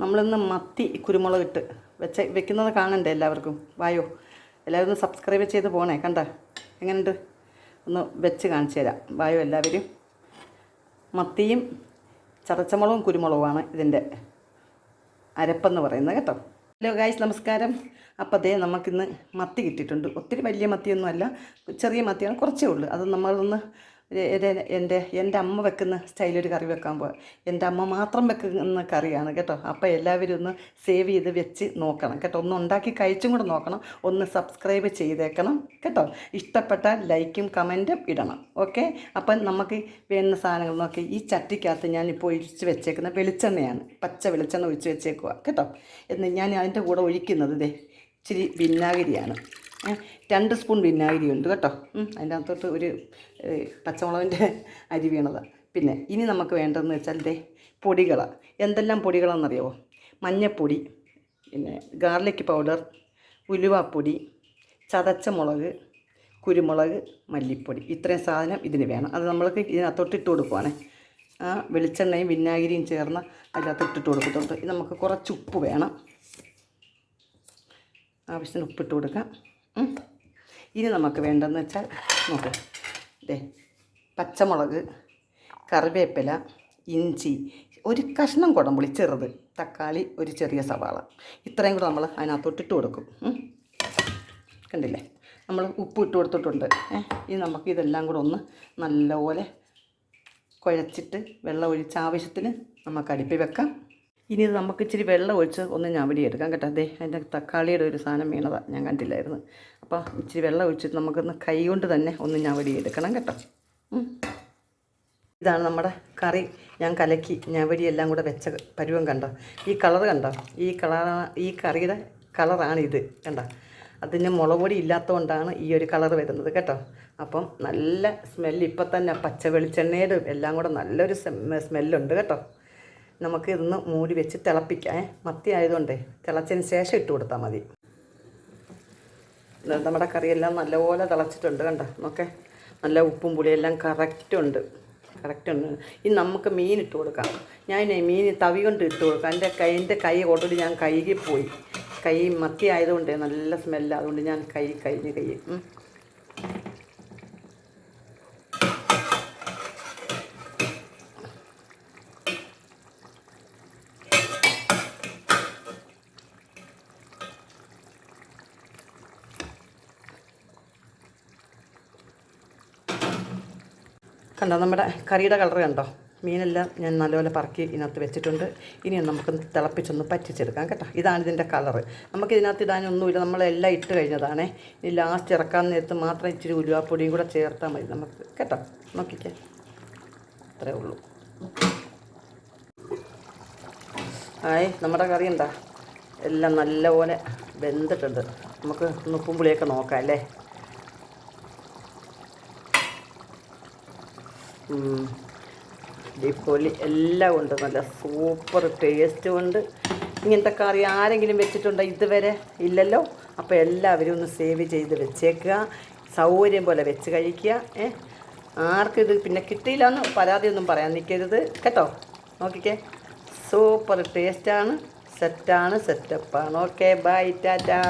നമ്മളിന്ന് മത്തി കുരുമുളകിട്ട് വെക്കുന്നത് കാണണ്ടേ എല്ലാവർക്കും? വായോ, എല്ലാവരും ഒന്ന് സബ്സ്ക്രൈബ് ചെയ്ത് പോണേ. കണ്ട എങ്ങനെയുണ്ട്? ഒന്ന് വെച്ച് കാണിച്ചു തരാം. വായോ എല്ലാവരും. മത്തിയും ചതച്ചമുളകും കുരുമുളകുമാണ് ഇതിൻ്റെ അരപ്പെന്ന് പറയുന്നത് കേട്ടോ. ഹലോ ഗായ്സ്, നമസ്കാരം. അപ്പോൾ അതേ നമുക്കിന്ന് മത്തി കിട്ടിയിട്ടുണ്ട്. ഒത്തിരി വലിയ മത്തിയൊന്നുമല്ല, ചെറിയ മത്തിയാണ്, കുറച്ചേ ഉള്ളൂ. അത് നമ്മളൊന്ന് എൻ്റെ അമ്മ വെക്കുന്ന സ്റ്റൈലൊരു കറി വെക്കാൻ പോവാം. എൻ്റെ അമ്മ മാത്രം വെക്കുന്ന കറിയാണ് കേട്ടോ. അപ്പോൾ എല്ലാവരും ഒന്ന് സേവ് ചെയ്ത് വെച്ച് നോക്കണം കേട്ടോ. ഒന്ന് ഉണ്ടാക്കി കഴിച്ചും കൂടെ നോക്കണം. ഒന്ന് സബ്സ്ക്രൈബ് ചെയ്തേക്കണം കേട്ടോ. ഇഷ്ടപ്പെട്ടാൽ ലൈക്കും കമൻറ്റും ഇടണം. ഓക്കെ. അപ്പം നമുക്ക് വേണ്ടുന്ന സാധനങ്ങൾ നോക്കി. ഈ ചട്ടിക്കകത്ത് ഞാനിപ്പോൾ ഒഴിച്ച് വെച്ചേക്കുന്ന വെളിച്ചെണ്ണയാണ്. പച്ച വെളിച്ചെണ്ണ ഒഴിച്ച് വെച്ചേക്കുക കേട്ടോ. എന്ന് ഞാൻ അതിൻ്റെ കൂടെ ഒഴിക്കുന്നത് ഇച്ചിരി വിനാഗിരിയാണ്. 2 സ്പൂൺ വിനാഗിരി ഉണ്ട് കേട്ടോ. അതിൻ്റെ അകത്തോട്ട് ഒരു പച്ചമുളകിൻ്റെ അരി വീണതാണ്. പിന്നെ ഇനി നമുക്ക് വേണ്ടതെന്ന് വെച്ചാൽ പൊടികളാണ്. എന്തെല്ലാം പൊടികളാണെന്നറിയാമോ? മഞ്ഞൾപ്പൊടി, പിന്നെ ഗാർലിക് പൗഡർ, ഉലുവാപ്പൊടി, ചതച്ച മുളക്, കുരുമുളക്, മല്ലിപ്പൊടി. ഇത്രയും സാധനം ഇതിന് വേണം. അത് നമ്മൾക്ക് ഇതിനകത്തോട്ട് ഇട്ട് കൊടുക്കുവാണ്. ആ വെളിച്ചെണ്ണയും വിനാഗിരിയും ചേർന്ന് അതിനകത്ത് ഇട്ടിട്ട് കൊടുക്കുന്നുണ്ട്. ഇത് നമുക്ക് കുറച്ച് ഉപ്പ് വേണം. ആവശ്യത്തിന് ഉപ്പിട്ട് കൊടുക്കാം. ഇനി നമുക്ക് വേണ്ടതെന്ന് വെച്ചാൽ നോക്ക്, പച്ചമുളക്, കറിവേപ്പില, ഇഞ്ചി, ഒരു കഷ്ണം കുടംപുളി ചെറുത്, തക്കാളി, ഒരു ചെറിയ സവാള. ഇത്രയും കൂടെ നമ്മൾ അതിനകത്തോട്ട് ഇട്ട് കൊടുക്കും. കണ്ടില്ലേ, നമ്മൾ ഉപ്പ് ഇട്ട് കൊടുത്തിട്ടുണ്ട്. ഇനി നമുക്ക് ഇതെല്ലാം കൂടെ ഒന്ന് നല്ലപോലെ കുഴച്ചിട്ട് വെള്ളം ഒഴിച്ച് ആവശ്യത്തിന് നമുക്ക് അടുപ്പിൽ വെക്കാം. ഇനി ഇത് നമുക്ക് ഇച്ചിരി വെള്ളം ഒഴിച്ച് ഒന്ന് ഞവടി എടുക്കാം കേട്ടോ. അതിൻ്റെ തക്കാളിയുടെ ഒരു സാധനം വീണതാണ്, ഞാൻ കണ്ടില്ലായിരുന്നു. അപ്പോൾ ഇച്ചിരി വെള്ളം ഒഴിച്ചിട്ട് നമുക്കൊന്ന് കൈ കൊണ്ട് തന്നെ ഒന്ന് ഞവടി എടുക്കണം കേട്ടോ. ഇതാണ് നമ്മുടെ കറി. ഞാൻ കലക്കി ഞവടി എല്ലാം കൂടെ വെച്ച പരുവം കണ്ടോ? ഈ കളർ കണ്ടോ? ഈ കറിയുടെ കളറാണ് ഇത് കണ്ടോ. അതിന് മുളക് പൊടി ഇല്ലാത്തതുകൊണ്ടാണ് ഈ ഒരു കളർ വരുന്നത് കേട്ടോ. അപ്പം നല്ല സ്മെല്ല്. ഇപ്പം തന്നെ പച്ച വെളിച്ചെണ്ണയുടെ എല്ലാം കൂടെ നല്ലൊരു സ്മെല്ലുണ്ട് കേട്ടോ. നമുക്ക് ഇതൊന്ന് മൂടി വെച്ച് തിളപ്പിക്കാം. മത്തി ആയതുകൊണ്ട് തിളച്ചതിന് ശേഷം ഇട്ട് കൊടുത്താൽ മതി. നമ്മുടെ കറിയെല്ലാം നല്ലപോലെ തിളച്ചിട്ടുണ്ട് കണ്ടോ. നോക്കെ, നല്ല ഉപ്പും പുളിയെല്ലാം കറക്റ്റ് ഉണ്ട്. ഇനി നമുക്ക് മീൻ ഇട്ട് കൊടുക്കാം. ഞാൻ മീൻ തവി കൊണ്ട് ഇട്ട് കൊടുക്കാം. എൻ്റെ കൈ ഓൾറെഡി ഞാൻ കഴുകിപ്പോയി. കൈ മത്തി ആയതുകൊണ്ട് നല്ല സ്മെല്ല്, അതുകൊണ്ട് ഞാൻ കൈ കണ്ടോ. നമ്മുടെ കറിയുടെ കളർ കണ്ടോ? മീനെല്ലാം ഞാൻ നല്ലപോലെ പറക്കി ഇതിനകത്ത് വെച്ചിട്ടുണ്ട്. ഇനി നമുക്ക് തിളപ്പിച്ചൊന്ന് പറ്റിച്ചെടുക്കാം കേട്ടോ. ഇതാണ് ഇതിൻ്റെ കളറ്. നമുക്ക് ഇതിനകത്ത് ഇടാനൊന്നുമില്ല, നമ്മളെല്ലാം ഇട്ട് കഴിഞ്ഞതാണേ. ഇനി ലാസ്റ്റ് ഇറക്കാൻ നേരത്ത് മാത്രം ഇച്ചിരി ഉലുവാപ്പൊടിയും കൂടെ ചേർത്താൽ മതി നമുക്ക് കേട്ടോ. നോക്കിക്കേ, അത്രേ ഉള്ളൂ. നമ്മുടെ കറി എന്താ എല്ലാം നല്ലപോലെ വെന്തിട്ടുണ്ട്. നമുക്ക് ഉപ്പും പുളിയൊക്കെ നോക്കാം അല്ലേ. അടിപൊളി എല്ലാം ഉണ്ട്. നല്ല സൂപ്പർ ടേസ്റ്റ് ഉണ്ട്. ഇങ്ങനത്തെ കറി ആരെങ്കിലും വെച്ചിട്ടുണ്ടോ ഇതുവരെ? ഇല്ലല്ലോ. അപ്പോൾ എല്ലാവരും ഒന്ന് സേവ് ചെയ്ത് വെച്ചേക്കുക. സൗകര്യം പോലെ വെച്ച് കഴിക്കുക. ആർക്കും ഇത് പിന്നെ കിട്ടിയില്ലെന്ന് പരാതിയൊന്നും പറയാൻ നിൽക്കരുത് കേട്ടോ. നോക്കിക്കേ, സൂപ്പർ ടേസ്റ്റാണ്, സെറ്റാണ്, സെറ്റപ്പാണ്. Okay, bye, Tata.